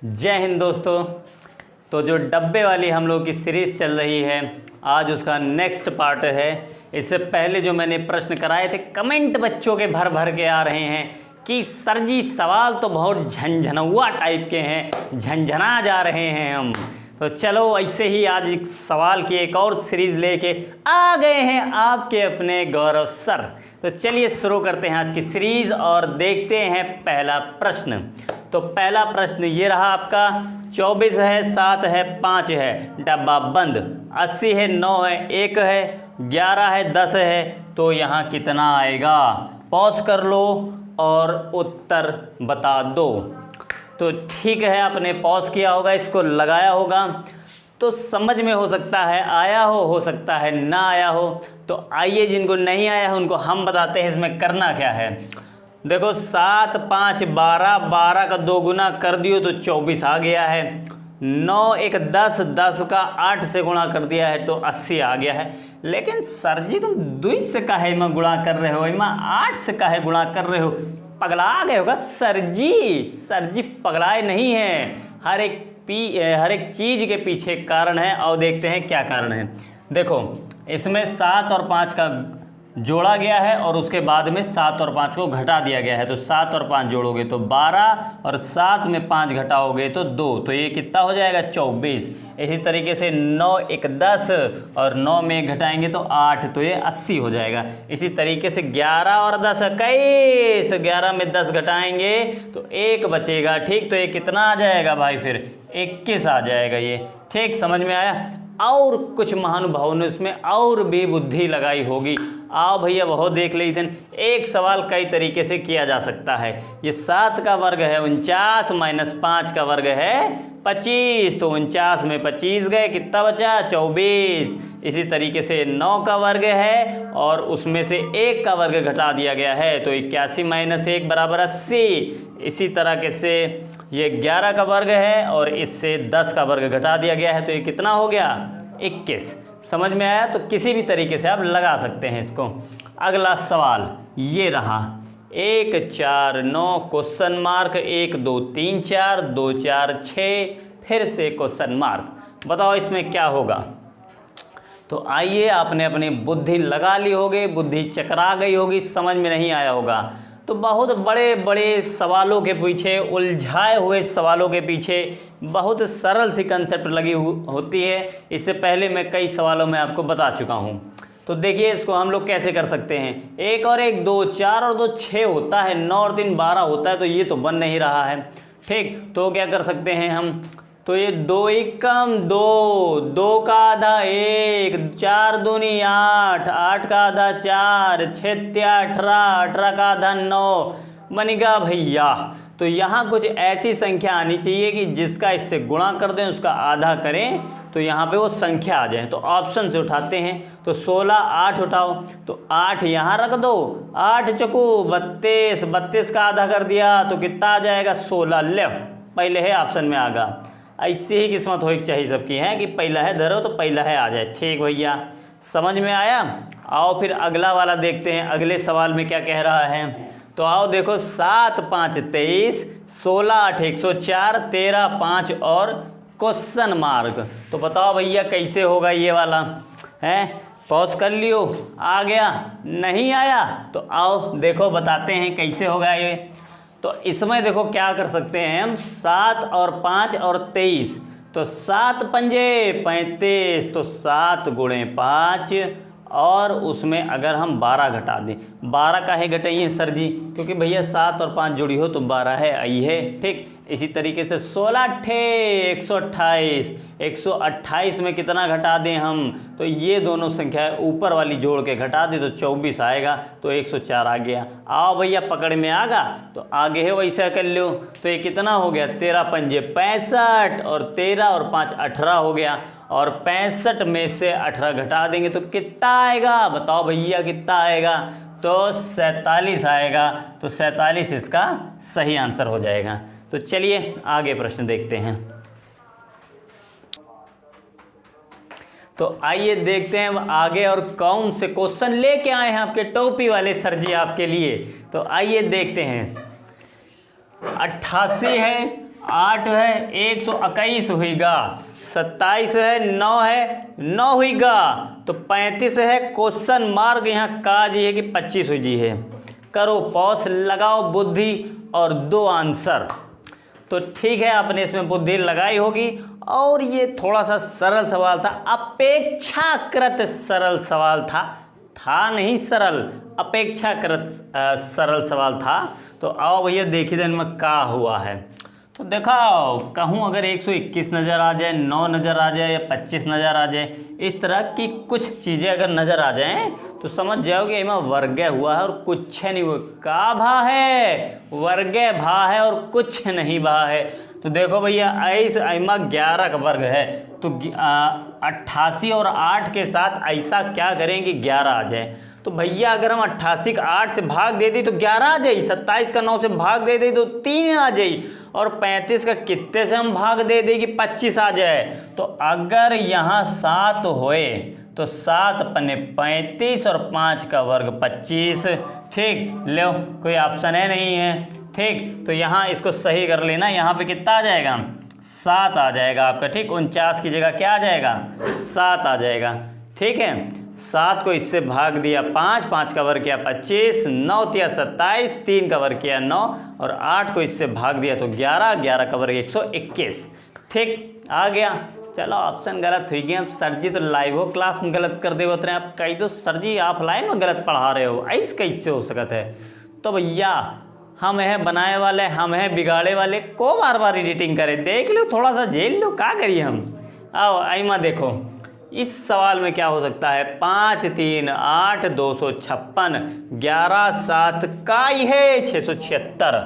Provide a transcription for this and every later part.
जय हिंद दोस्तों। तो जो डब्बे वाली हम लोग की सीरीज़ चल रही है, आज उसका नेक्स्ट पार्ट है। इससे पहले जो मैंने प्रश्न कराए थे, कमेंट बच्चों के भर भर के आ रहे हैं कि सर जी सवाल तो बहुत झंझनौआ टाइप के हैं, झंझना जा रहे हैं हम। तो चलो ऐसे ही आज एक सवाल की एक और सीरीज़ लेके आ गए हैं आपके अपने गौरव सर। तो चलिए शुरू करते हैं आज की सीरीज़ और देखते हैं पहला प्रश्न। तो पहला प्रश्न ये रहा आपका, 24 है, 7 है, 5 है, डब्बा बंद। 80 है, 9 है, 1 है, 11 है, 10 है, तो यहाँ कितना आएगा? पॉज कर लो और उत्तर बता दो। तो ठीक है, आपने पॉज किया होगा, इसको लगाया होगा, तो समझ में हो सकता है आया हो सकता है ना आया हो। तो आइए, जिनको नहीं आया है उनको हम बताते हैं इसमें करना क्या है। देखो 7 5 12, 12 का 2 गुना कर दियो तो 24 आ गया है। 9 1 10, 10 का 8 से गुणा कर दिया है तो 80 आ गया है। लेकिन सर जी तुम 2 से काहे में गुणा कर रहे हो, इमा 8 से काहे गुणा कर रहे हो? पगला गए होगा सर जी पगलाए नहीं हैं। हर एक चीज़ के पीछे कारण है, और देखते हैं क्या कारण है। देखो इसमें 7 और 5 का जोड़ा गया है और उसके बाद में 7 और 5 को घटा दिया गया है। तो 7 और 5 जोड़ोगे तो 12 और 7 में 5 घटाओगे तो 2, तो ये कितना हो जाएगा? 24। इसी तरीके से 9 1 10 और 9 में घटाएंगे तो 8, तो ये 80 हो जाएगा। इसी तरीके से 11 और 10 21, 11 में 10 घटाएंगे तो 1 बचेगा। ठीक, तो ये कितना आ जाएगा भाई? फिर 21 आ जाएगा ये। ठीक, समझ में आया? और कुछ महानुभावों ने इसमें और भी बुद्धि लगाई होगी। आओ भैया बहुत देख लीजिए। एक सवाल कई तरीके से किया जा सकता है। ये 7 का वर्ग है 49 माइनस 5 का वर्ग है 25, तो 49 में 25 गए, कितना बचा? 24। इसी तरीके से 9 का वर्ग है और उसमें से 1 का वर्ग घटा दिया गया है तो 81 माइनस 1 बराबर 80। इसी तरीके से ये 11 का वर्ग है और इससे 10 का वर्ग घटा दिया गया है तो ये कितना हो गया? 21। समझ में आया? तो किसी भी तरीके से आप लगा सकते हैं इसको। अगला सवाल ये रहा, 1 4 9 क्वेश्चन मार्क, 1 2 3 4, 2 4 6, फिर से क्वेश्चन मार्क। बताओ इसमें क्या होगा? तो आइए, आपने अपनी बुद्धि लगा ली होगी, बुद्धि चकरा गई होगी, समझ में नहीं आया होगा। तो बहुत बड़े बड़े सवालों के पीछे, उलझाए हुए सवालों के पीछे बहुत सरल सी कंसेप्ट लगी होती है। इससे पहले मैं कई सवालों में आपको बता चुका हूँ। तो देखिए इसको हम लोग कैसे कर सकते हैं। 1 और 1 2, 4 और 2 6 होता है, 9 और 3 12 होता है, तो ये तो बन नहीं रहा है। ठीक, तो क्या कर सकते हैं हम? तो ये 2 एकम 2, 2 का आधा 1, 4 दूनी 8, 8 का आधा 4, 6 18, 18 का आधा 9 बनेगा भैया। तो यहाँ कुछ ऐसी संख्या आनी चाहिए कि जिसका इससे गुणा कर दें, उसका आधा करें तो यहाँ पे वो संख्या आ जाए। तो ऑप्शन से उठाते हैं, तो 16 8 उठाओ, तो 8 यहाँ रख दो, 8 चकू 32, 32 का आधा कर दिया तो कितना आ जाएगा? 16। ले पहले है ऑप्शन में आ गया। ऐसे ही किस्मत हो चाहिए सबकी है कि पहला है धरो तो पहला है आ जाए। ठीक भैया, समझ में आया? आओ फिर अगला वाला देखते हैं, अगले सवाल में क्या कह रहा है। तो आओ देखो, 7 5 23, 16 8 104, 13 5 और क्वेश्चन मार्क। तो बताओ भैया कैसे होगा ये वाला? है पॉज कर लियो। आ गया? नहीं आया? तो आओ देखो बताते हैं कैसे होगा ये। तो इसमें देखो क्या कर सकते हैं हम, 7 और 5 और 23, तो 7 पंजे 35, तो 7 गुणे 5 और उसमें अगर हम 12 घटा दें, 12 काहे घटाइए सर जी? क्योंकि भैया 7 और 5 जुड़ी हो तो 12 है, आई है। ठीक, इसी तरीके से 16 ठे 128, 128 में कितना घटा दें हम? तो ये दोनों संख्या ऊपर वाली जोड़ के घटा दें तो 24 आएगा, तो 104 आ गया। आओ भैया पकड़ में आ गया, तो आगे है वैसा कर लो। तो ये कितना हो गया? 13 पंजे 65 और 13 और 5 18 हो गया, और 65 में से 18 घटा देंगे तो कितना आएगा? बताओ भैया कितना आएगा? तो 47 आएगा। तो 47 इसका सही आंसर हो जाएगा। तो चलिए आगे प्रश्न देखते हैं। तो आइए देखते हैं आगे और कौन से क्वेश्चन लेके आए हैं आपके टोपी वाले सर जी आपके लिए। तो आइए देखते हैं। 88 है, 8 है 121 हुईगा, 27 है 9 है 9 हुईगा, तो 35 है क्वेश्चन मार्क यहाँ का जी है कि 25 हुई जी है। करो पॉज, लगाओ बुद्धि और दो आंसर। तो ठीक है, आपने इसमें बुद्धि लगाई होगी। और ये थोड़ा सा सरल सवाल था, अपेक्षाकृत सरल सवाल था नहीं सरल, अपेक्षाकृत सरल सवाल था। तो आओ भैया देखिए इनमें क्या हुआ है। तो देखा कहूँ अगर 121 नज़र आ जाए, 9 नज़र आ जाए या 25 नज़र आ जाए, इस तरह की कुछ चीज़ें अगर नज़र आ जाएं तो समझ जाओगे इमा वर्ग हुआ है और कुछ नहीं हुआ। का भा है, वर्ग भा है और कुछ नहीं भा है। तो देखो भैया ऐसा इमा 11 का वर्ग है, तो 88 और 8 के साथ ऐसा क्या करें कि 11 आ जाए। तो भैया अगर हम 88 का 8 से भाग दे दी तो 11 आ जाए, 27 का 9 से भाग दे दी तो 3 आ जाए, और 35 का कितने से हम भाग दे दें कि 25 आ जाए। तो अगर यहाँ 7 होए तो 7 पन्ने 35 और 5 का वर्ग 25। ठीक, लो कोई ऑप्शन है नहीं है। ठीक, तो यहाँ इसको सही कर लेना, यहाँ पे कितना आ जाएगा 7 आ जाएगा आपका। ठीक, 49 की जगह क्या आ जाएगा 7 आ जाएगा। ठीक है, 7 को इससे भाग दिया 5, 5 का वर्ग किया 25, 9 तिया 27, 3 का वर्ग किया 9, और 8 को इससे भाग दिया तो 11, 11 का वर्ग 121। ठीक, आ गया। चलो ऑप्शन गलत हुई गया। अब सर जी तो लाइव हो क्लास में गलत कर दे होते हैं, आप कही दो सर जी ऑफलाइन में गलत पढ़ा रहे हो, ऐसे कैसे हो सकता है। तो भैया हम हैं बनाए वाले, हम हैं बिगाड़े वाले, को बार बार एडिटिंग करें, देख लो थोड़ा सा झेल लो, क्या करिए हम। आओ आइमा देखो इस सवाल में क्या हो सकता है। 5 3 8 256, 11 7 का ही है 676।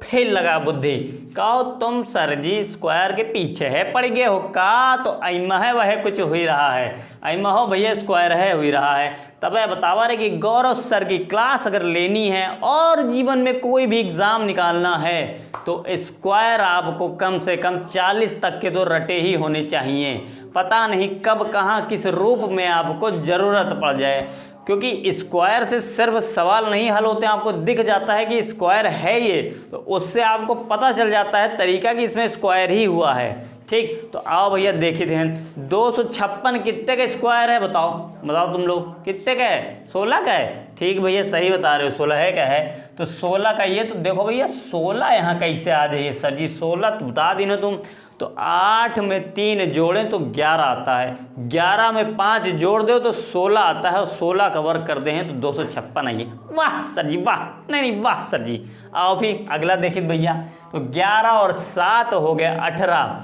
फिर लगा बुद्धि, कहो तुम सर जी स्क्वायर के पीछे है पड़ गए हो का। तो ऐमा है वह कुछ हुई रहा है, ऐमा हो भैया स्क्वायर है हुई रहा है। तब बतावा रहे कि गौरव सर की क्लास अगर लेनी है और जीवन में कोई भी एग्ज़ाम निकालना है तो स्क्वायर आपको कम से कम 40 तक के तो रटे ही होने चाहिए। पता नहीं कब कहाँ किस रूप में आपको ज़रूरत पड़ जाए, क्योंकि स्क्वायर से सिर्फ सवाल नहीं हल होते हैं, आपको दिख जाता है कि स्क्वायर है ये, तो उससे आपको पता चल जाता है तरीका कि इसमें स्क्वायर ही हुआ है। ठीक, तो आओ भैया देखिए ध्यान, 256 कितने का स्क्वायर है बताओ, बताओ तुम लोग कितने का है, 16 का है। ठीक भैया सही बता रहे हो, 16 का है। तो 16 का ये, तो देखो भैया 16 यहाँ कैसे आ जाइए सर जी, 16 तो बता दी ना तुम। तो 8 में 3 जोड़ें तो 11 आता है, 11 में 5 जोड़ दो तो 16 आता है, और 16 का वर्ग कर दे हैं तो 256 आइए। वाह सर जी वाह, नहीं वाह सर जी। आओ फिर अगला देखिए भैया, तो 11 और 7 हो गया 18,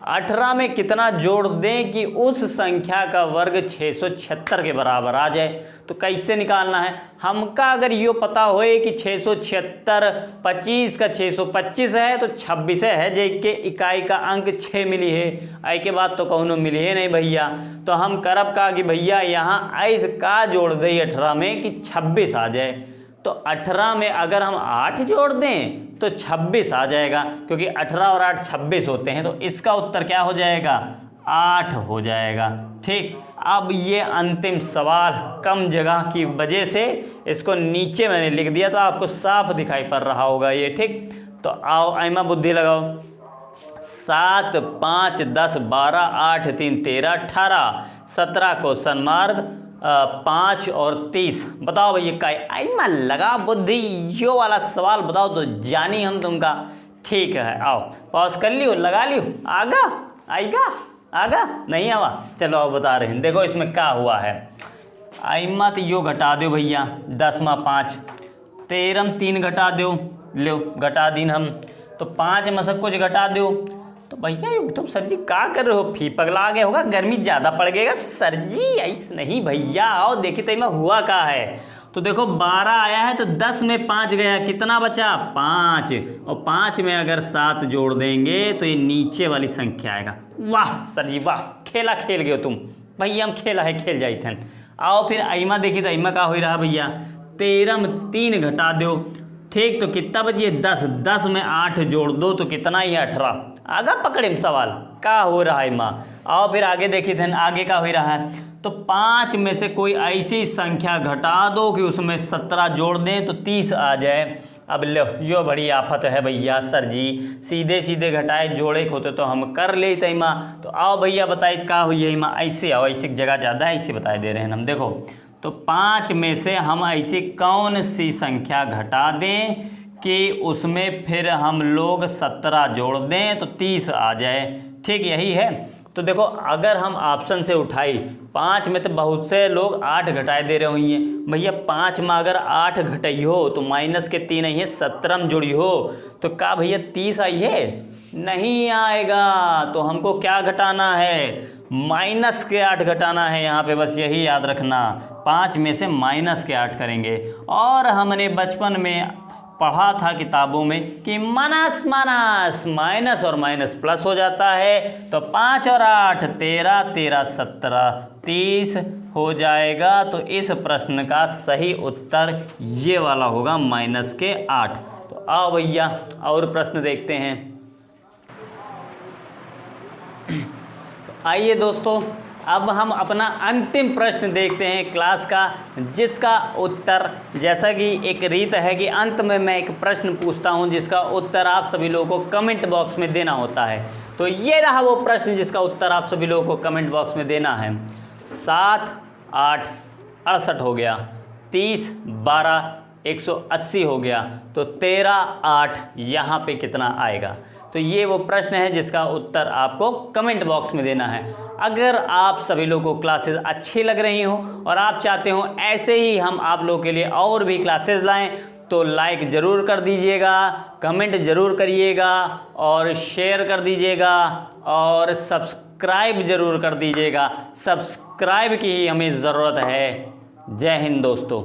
18 में कितना जोड़ दें कि उस संख्या का वर्ग 676 के बराबर आ जाए। तो कैसे निकालना है हमका, अगर ये पता होए कि 676 25 का 625 है तो 26 है, जे के इकाई का अंक 6 मिली है, आई के बाद तो कौनो मिली है नहीं भैया। तो हम करब का कि भैया यहाँ ऐस का जोड़ दें 18 में कि 26 आ जाए। तो 18 में अगर हम 8 जोड़ दें तो 26 आ जाएगा, क्योंकि 18 और 8 26 होते हैं। तो इसका उत्तर क्या हो जाएगा 8 हो जाएगा। ठीक, अब ये अंतिम सवाल कम जगह की वजह से इसको नीचे मैंने लिख दिया था, आपको साफ दिखाई पड़ रहा होगा ये। ठीक, तो आओ ऐमा बुद्धि लगाओ। 7 5 10 12 8 3 13 18 17 क्वेश्चन मार्क 5 और 30। बताओ भैया का ऐमा लगा बुद्धि, यो वाला सवाल बताओ तो जानी हम तुमका। ठीक है, आओ पॉज कर लियो, लगा लियो, आगा आएगा आगा नहीं आवा। चलो अब बता रहे हैं, देखो इसमें क्या हुआ है। आइमा तो यो घटा दो भैया, 10 में 5, 13 में 3 घटा दो, लो घटा दिन हम। तो 5 में से कुछ घटा दो। तो भैया तुम सर जी क्या कर रहे हो, फी पगला गया होगा, गर्मी ज़्यादा पड़ गएगा सर जी, ऐसे नहीं भैया। आओ देखिए तो इसमें हुआ क्या है। तो देखो 12 आया है तो 10 में 5 गया, कितना बचा 5, और 5 में अगर 7 जोड़ देंगे तो ये नीचे वाली संख्या आएगा। वाह सर जी वाह, खेला खेल गए तुम भैया, हम खेला है खेल जाई थे। आओ फिर ऐमा देखिए तो ऐमा का हो रहा भैया, 13 में 3 घटा दो। ठीक, तो कितना बचिए 10, 10 में 8 जोड़ दो तो कितना ही 18। आगा पकड़े सवाल क्या हो रहा है माँ। आओ फिर आगे देखिए थे, आगे का हो रहा है। तो 5 में से कोई ऐसी संख्या घटा दो कि उसमें 17 जोड़ दें तो 30 आ जाए। अब लो यो बड़ी आफत है भैया सर जी, सीधे सीधे घटाए जोड़े होते तो हम कर लेते माँ। तो आओ भैया बताए का हुई है माँ, ऐसे आओ, ऐसे जगह ज़्यादा है ऐसे बता दे रहे हैं हम। देखो तो 5 में से हम ऐसी कौन सी संख्या घटा दें कि उसमें फिर हम लोग 17 जोड़ दें तो 30 आ जाए, ठीक यही है। तो देखो अगर हम ऑप्शन से उठाई 5 में तो बहुत से लोग 8 घटाए दे रहे हुई हैं भैया, 5 में अगर 8 घटाई हो तो माइनस के 3 आई है, 17 में जोड़ी हो तो का भैया 30 आई है, नहीं आएगा। तो हमको क्या घटाना है, माइनस के 8 घटाना है यहाँ पे, बस यही याद रखना। 5 में से माइनस के 8 करेंगे। और हमने बचपन में पढ़ा था किताबों में कि माइनस माइनस माइनस और माइनस प्लस हो जाता है। तो 5 और 8 13, 13 17 30 हो जाएगा। तो इस प्रश्न का सही उत्तर ये वाला होगा, माइनस के 8। तो आओ भैया और प्रश्न देखते हैं। तो आइए दोस्तों अब हम अपना अंतिम प्रश्न देखते हैं क्लास का, जिसका उत्तर, जैसा कि एक रीत है कि अंत में मैं एक प्रश्न पूछता हूं जिसका उत्तर आप सभी लोगों को कमेंट बॉक्स में देना होता है। तो ये रहा वो प्रश्न जिसका उत्तर आप सभी लोगों को कमेंट बॉक्स में देना है। 7 8 68 हो गया, 30 12 180 हो गया, तो 13 8 यहाँ पे कितना आएगा। तो ये वो प्रश्न है जिसका उत्तर आपको कमेंट बॉक्स में देना है। अगर आप सभी लोगों को क्लासेस अच्छी लग रही हो और आप चाहते हो ऐसे ही हम आप लोगों के लिए और भी क्लासेस लाएं, तो लाइक ज़रूर कर दीजिएगा, कमेंट ज़रूर करिएगा और शेयर कर दीजिएगा और सब्सक्राइब ज़रूर कर दीजिएगा। सब्सक्राइब की ही हमें ज़रूरत है। जय हिंद दोस्तों।